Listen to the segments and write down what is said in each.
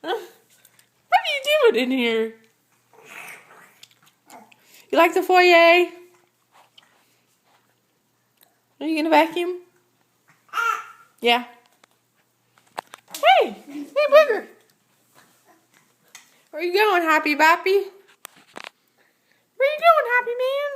What are you doing in here? You like the foyer? Are you gonna vacuum? Yeah. Hey, Booger. Where you going, Happy Bappy? Where you going, Happy Man?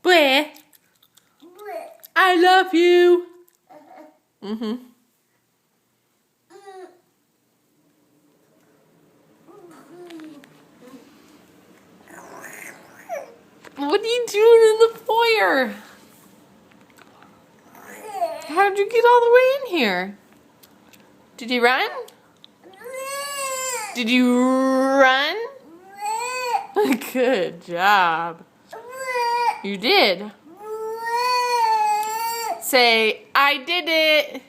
Bleh. I love you. Mm-hmm. What are you doing in the foyer? How did you get all the way in here? Did you run? Did you run? Good job. You did. Say, I did it.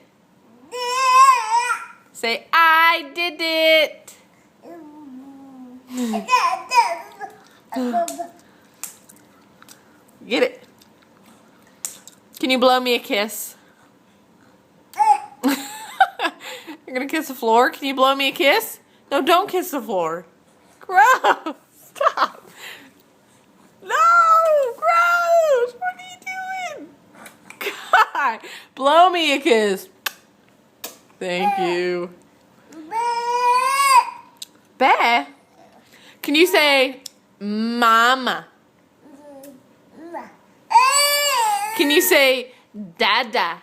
Say, I did it. Get it. Can you blow me a kiss? You're gonna kiss the floor? Can you blow me a kiss? No, don't kiss the floor. Gross. Stop. No, gross. What are you doing? God, blow me a kiss. Thank you. Bear. Can you say mama? Can you say dada?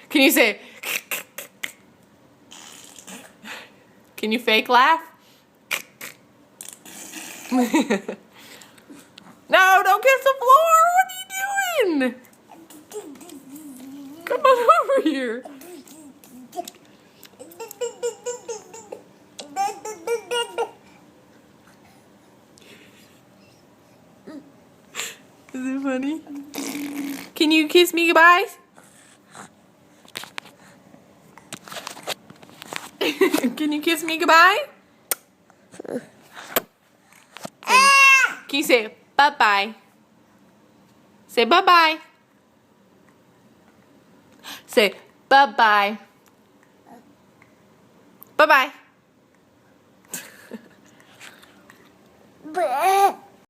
Can you say can you fake laugh? No, don't kiss the floor. What are you doing? Come on over here. Is it funny? Can you kiss me goodbye? Can you kiss me goodbye? Can you say bye-bye? Say bye-bye. Say bye-bye. Bye-bye.